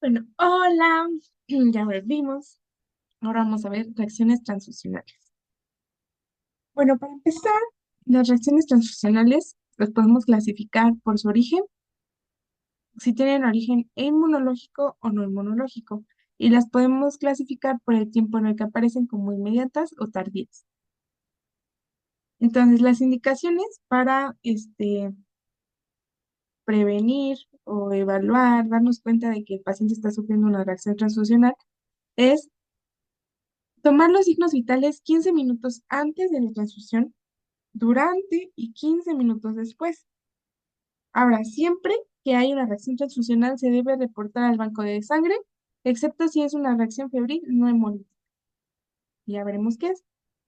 Bueno, hola, ya volvimos. Ahora vamos a ver reacciones transfusionales. Bueno, para empezar, las reacciones transfusionales las podemos clasificar por su origen, si tienen origen inmunológico o no inmunológico, y las podemos clasificar por el tiempo en el que aparecen como inmediatas o tardías. Entonces, las indicaciones para prevenir o evaluar, darnos cuenta de que el paciente está sufriendo una reacción transfusional es tomar los signos vitales 15 minutos antes de la transfusión, durante y 15 minutos después. Ahora, siempre que hay una reacción transfusional se debe reportar al banco de sangre, excepto si es una reacción febril no hemolítica. Ya veremos qué es.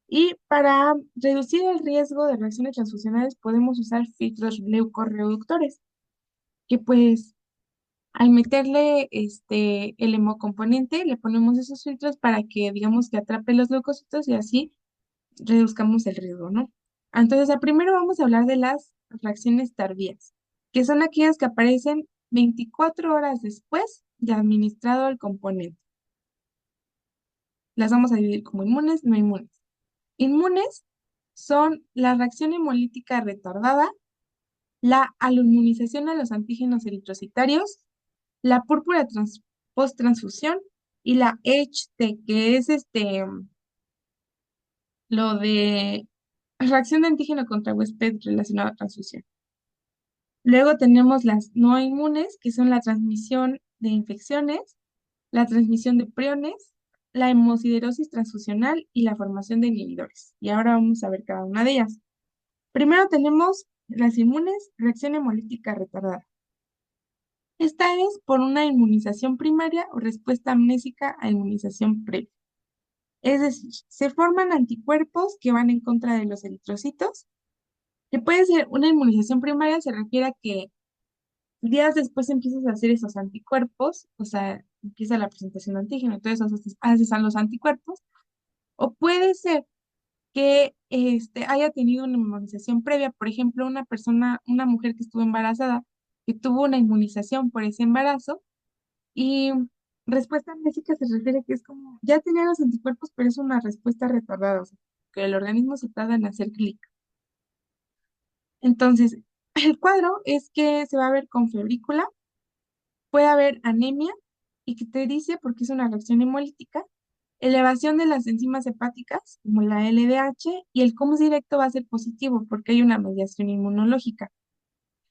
Y para reducir el riesgo de reacciones transfusionales podemos usar filtros leucorreductores, que pues al meterle el hemocomponente le ponemos esos filtros para que digamos que atrape los leucocitos y así reduzcamos el riesgo, ¿no? Entonces, primero vamos a hablar de las reacciones tardías, que son aquellas que aparecen 24 horas después de administrado el componente. Las vamos a dividir como inmunes, no inmunes. Inmunes son la reacción hemolítica retardada, la aloinmunización a los antígenos eritrocitarios, la púrpura post-transfusión y la HT, que es lo de reacción de antígeno contra huésped relacionado a transfusión. Luego tenemos las no inmunes, que son la transmisión de infecciones, la transmisión de priones, la hemosiderosis transfusional y la formación de inhibidores. Y ahora vamos a ver cada una de ellas. Primero tenemos las inmunes, reacción hemolítica retardada. Esta es por una inmunización primaria o respuesta amnésica a inmunización previa. Es decir, se forman anticuerpos que van en contra de los eritrocitos, que puede ser una inmunización primaria, se refiere a que días después empiezas a hacer esos anticuerpos, o sea, empieza la presentación de antígeno, entonces haces a los anticuerpos, o puede ser que haya tenido una inmunización previa, por ejemplo, una persona, una mujer que estuvo embarazada, que tuvo una inmunización por ese embarazo, y respuesta amnésica se refiere que es como, ya tenía los anticuerpos, pero es una respuesta retardada, o sea, que el organismo se tarda en hacer clic. Entonces, el cuadro es que se va a ver con febrícula, puede haber anemia, ictericia porque es una reacción hemolítica, elevación de las enzimas hepáticas, como la LDH, y el CUMS directo va a ser positivo porque hay una mediación inmunológica.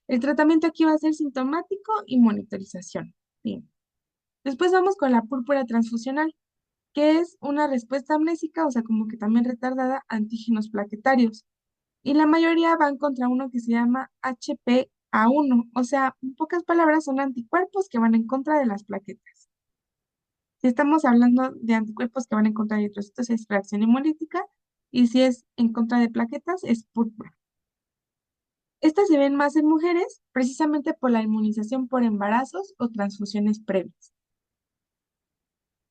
El tratamiento aquí va a ser sintomático y monitorización. Bien. Después vamos con la púrpura transfusional, que es una respuesta amnésica, o sea, como que también retardada, a antígenos plaquetarios. Y la mayoría van contra uno que se llama HPA1, o sea, en pocas palabras, son anticuerpos que van en contra de las plaquetas. Si estamos hablando de anticuerpos que van en contra de eritrocitos, es reacción hemolítica, y si es en contra de plaquetas, es púrpura. Estas se ven más en mujeres, precisamente por la inmunización por embarazos o transfusiones previas.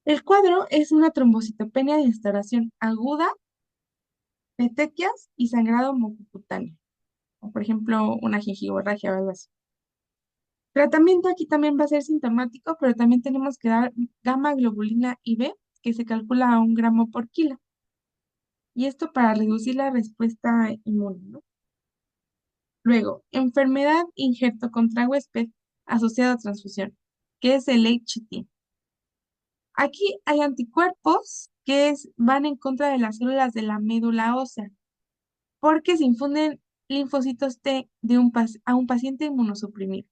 El cuadro es una trombocitopenia de instauración aguda, petequias y sangrado mucocutáneo, o por ejemplo, una gingivorragia o algo así. Tratamiento aquí también va a ser sintomático, pero también tenemos que dar gamma globulina IB, que se calcula a 1 gramo por kilo. Y esto para reducir la respuesta inmune, ¿no? Luego, enfermedad injerto contra huésped asociado a transfusión, que es el HT. Aquí hay anticuerpos que van en contra de las células de la médula ósea, porque se infunden linfocitos T a un paciente inmunosuprimido.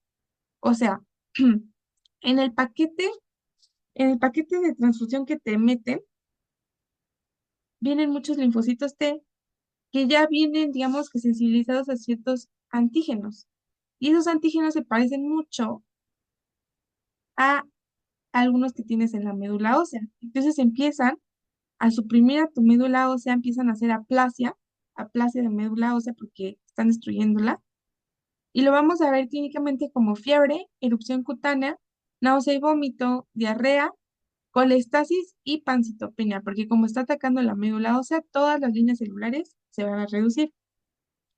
O sea, en el paquete, en el paquete de transfusión que te meten, vienen muchos linfocitos T que ya vienen, digamos que sensibilizados a ciertos antígenos. Y esos antígenos se parecen mucho a algunos que tienes en la médula ósea. Entonces empiezan a suprimir a tu médula ósea, empiezan a hacer aplasia de médula ósea porque están destruyéndola. Y lo vamos a ver clínicamente como fiebre, erupción cutánea, náusea y vómito, diarrea, colestasis y pancitopenia, porque como está atacando la médula ósea, todas las líneas celulares se van a reducir.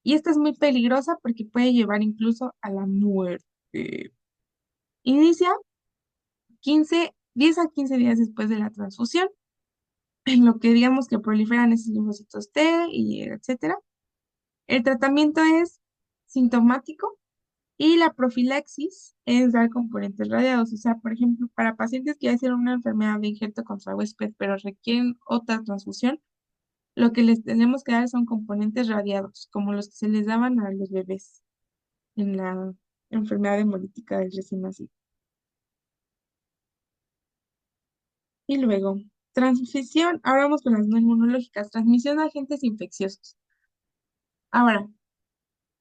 Y esta es muy peligrosa porque puede llevar incluso a la muerte. Inicia 10 a 15 días después de la transfusión, en lo que digamos que proliferan esos linfocitos T y etcétera. El tratamiento es sintomático y la profilaxis es dar componentes radiados. O sea, por ejemplo, para pacientes que ya hicieron una enfermedad de injerto contra huésped, pero requieren otra transfusión, lo que les tenemos que dar son componentes radiados, como los que se les daban a los bebés en la enfermedad hemolítica del recién nacido. Y luego, transmisión, ahora vamos con las no inmunológicas, transmisión de agentes infecciosos. Ahora,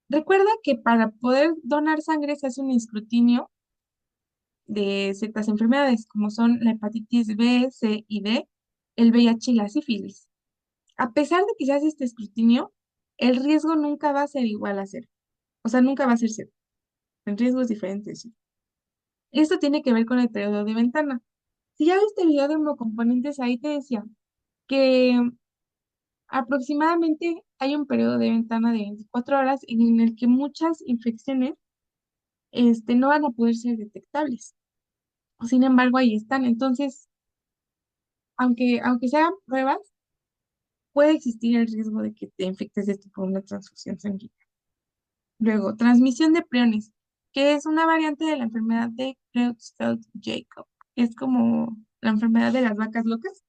recuerda que para poder donar sangre se hace un escrutinio de ciertas enfermedades, como son la hepatitis B, C y D, el VIH y la sífilis. A pesar de que se hace este escrutinio, el riesgo nunca va a ser igual a cero. O sea, nunca va a ser cero. El riesgo es diferente, sí. Esto tiene que ver con el periodo de ventana. Si ya viste el video de hemocomponentes, ahí te decía que aproximadamente hay un periodo de ventana de 24 horas en el que muchas infecciones no van a poder ser detectables. Sin embargo, ahí están. Entonces, aunque se hagan pruebas, puede existir el riesgo de que te infectes de esto por una transfusión sanguínea. Luego, transmisión de priones, que es una variante de la enfermedad de Creutzfeldt-Jakob. Es como la enfermedad de las vacas locas.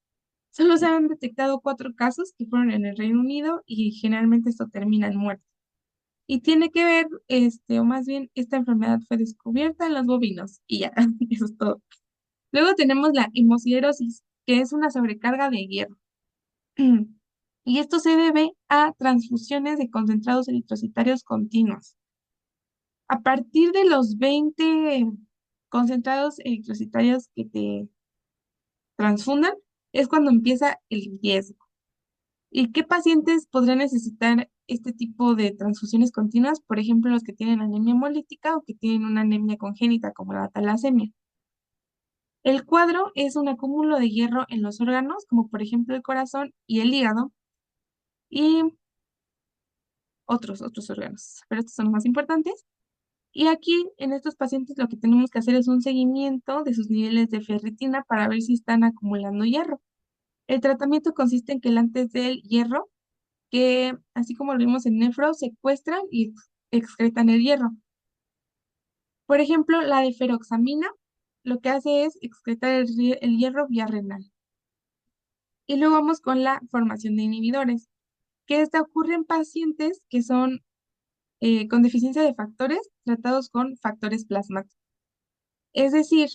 Solo se han detectado 4 casos que fueron en el Reino Unido y generalmente esto termina en muerte. Y tiene que ver, o más bien, esta enfermedad fue descubierta en los bovinos y ya, eso es todo. Luego tenemos la hemosiderosis, que es una sobrecarga de hierro. Y esto se debe a transfusiones de concentrados eritrocitarios continuos. A partir de los 20 concentrados eritrocitarios que te transfundan, es cuando empieza el riesgo. ¿Y qué pacientes podrían necesitar este tipo de transfusiones continuas? Por ejemplo, los que tienen anemia hemolítica o que tienen una anemia congénita como la talasemia. El cuadro es un acúmulo de hierro en los órganos, como por ejemplo el corazón y el hígado, y otros órganos, pero estos son los más importantes. Y aquí, en estos pacientes, lo que tenemos que hacer es un seguimiento de sus niveles de ferritina para ver si están acumulando hierro. El tratamiento consiste en que antes del hierro, que así como lo vimos en nefro, secuestran y excretan el hierro. Por ejemplo, la deferoxamina lo que hace es excretar el hierro vía renal. Y luego vamos con la formación de inhibidores, que esta ocurre en pacientes que son con deficiencia de factores tratados con factores plasmáticos. Es decir,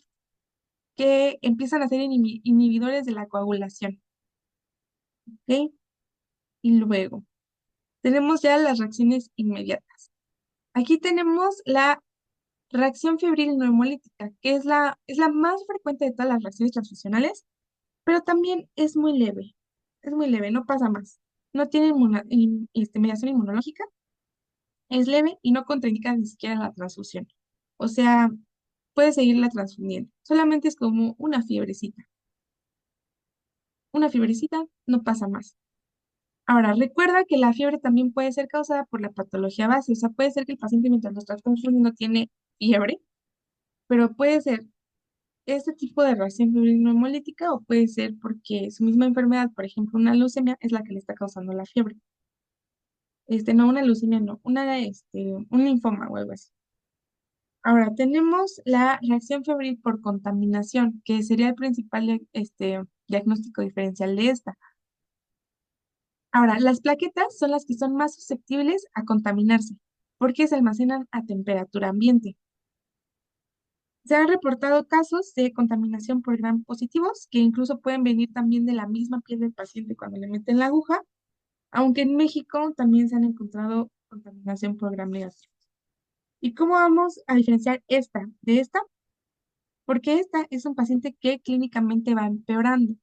que empiezan a ser inhibidores de la coagulación. ¿Ok? Y luego tenemos ya las reacciones inmediatas. Aquí tenemos la reacción febril no hemolítica, que es la más frecuente de todas las reacciones transfusionales, pero también es muy leve. Es muy leve, no pasa más. No tiene mediación inmunológica, es leve y no contraindica ni siquiera la transfusión. O sea, puede seguirla transfundiendo. Solamente es como una fiebrecita. Una fiebrecita, no pasa más. Ahora, recuerda que la fiebre también puede ser causada por la patología base. O sea, puede ser que el paciente mientras lo está transfundiendo tiene fiebre, pero puede ser este tipo de reacción febril no hemolítica o puede ser porque su misma enfermedad, por ejemplo, una leucemia, es la que le está causando la fiebre. No una leucemia, no, un linfoma o algo así. Ahora, tenemos la reacción febril por contaminación, que sería el principal diagnóstico diferencial de esta. Ahora, las plaquetas son las que son más susceptibles a contaminarse, porque se almacenan a temperatura ambiente. Se han reportado casos de contaminación por gram positivos, que incluso pueden venir también de la misma piel del paciente cuando le meten la aguja, aunque en México también se han encontrado contaminación por gram negativos. ¿Y cómo vamos a diferenciar esta de esta? Porque esta es un paciente que clínicamente va empeorando.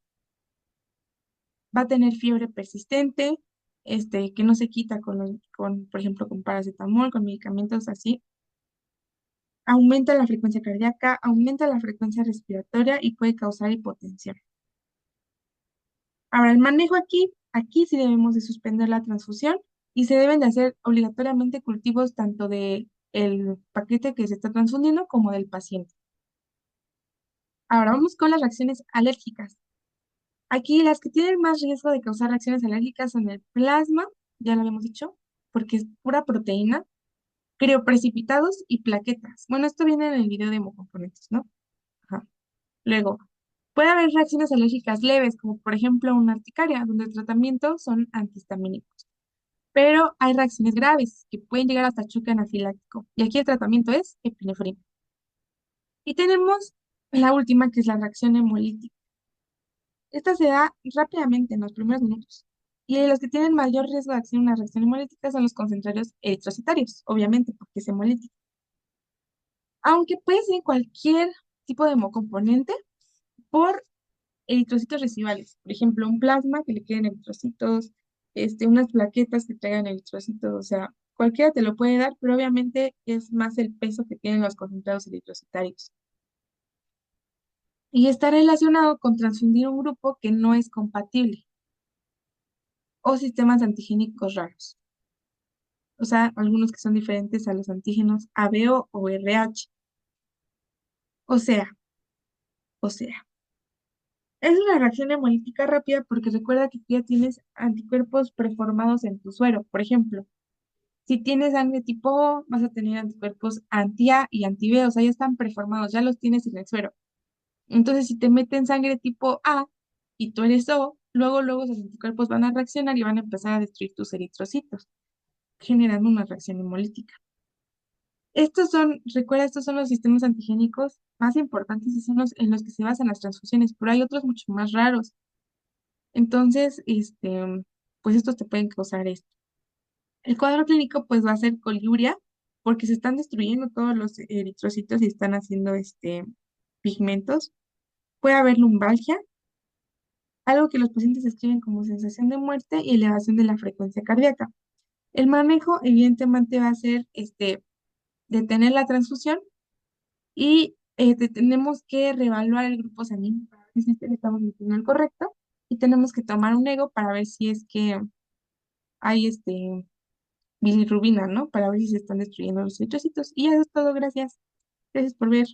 Va a tener fiebre persistente, que no se quita por ejemplo, con paracetamol, con medicamentos así. Aumenta la frecuencia cardíaca, aumenta la frecuencia respiratoria y puede causar hipotensión. Ahora, el manejo aquí sí debemos de suspender la transfusión y se deben de hacer obligatoriamente cultivos tanto de el paquete que se está transfundiendo como del paciente. Ahora vamos con las reacciones alérgicas. Aquí las que tienen más riesgo de causar reacciones alérgicas son el plasma, ya lo habíamos dicho, porque es pura proteína, crioprecipitados y plaquetas. Bueno, esto viene en el video de hemocomponentes, ¿no? Ajá. Luego, puede haber reacciones alérgicas leves, como por ejemplo una urticaria, donde el tratamiento son antihistamínicos. Pero hay reacciones graves que pueden llegar hasta choque anafiláctico. Y aquí el tratamiento es epinefrina. Y tenemos la última, que es la reacción hemolítica. Esta se da rápidamente en los primeros minutos. Y los que tienen mayor riesgo de acción a una reacción hemolítica son los concentrados eritrocitarios, obviamente, porque es hemolítico. Aunque puede ser cualquier tipo de hemocomponente por eritrocitos residuales. Por ejemplo, un plasma que le queden eritrocitos, unas plaquetas que traigan eritrocitos, o sea, cualquiera te lo puede dar, pero obviamente es más el peso que tienen los concentrados eritrocitarios. Y está relacionado con transfundir un grupo que no es compatible o sistemas antigénicos raros. O sea, algunos que son diferentes a los antígenos ABO o RH. O sea, o sea, es una reacción hemolítica rápida porque recuerda que tú ya tienes anticuerpos preformados en tu suero. Por ejemplo, si tienes sangre tipo O, vas a tener anticuerpos anti-A y anti-B, o sea, ya están preformados, ya los tienes en el suero. Entonces, si te meten sangre tipo A y tú eres O, luego esos anticuerpos van a reaccionar y van a empezar a destruir tus eritrocitos, generando una reacción hemolítica. Recuerda, estos son los sistemas antigénicos más importantes y son los en los que se basan las transfusiones, pero hay otros mucho más raros. Entonces, pues estos te pueden causar esto. El cuadro clínico, pues, va a ser coliuria, porque se están destruyendo todos los eritrocitos y están haciendo, pigmentos. Puede haber lumbalgia, algo que los pacientes describen como sensación de muerte y elevación de la frecuencia cardíaca. El manejo, evidentemente, va a ser, detener la transfusión y tenemos que reevaluar el grupo sanguíneo para ver si le estamos metiendo el correcto y tenemos que tomar un ego para ver si es que hay bilirrubina, ¿no? Para ver si se están destruyendo los eritrocitos. Y eso es todo, gracias. Gracias por ver.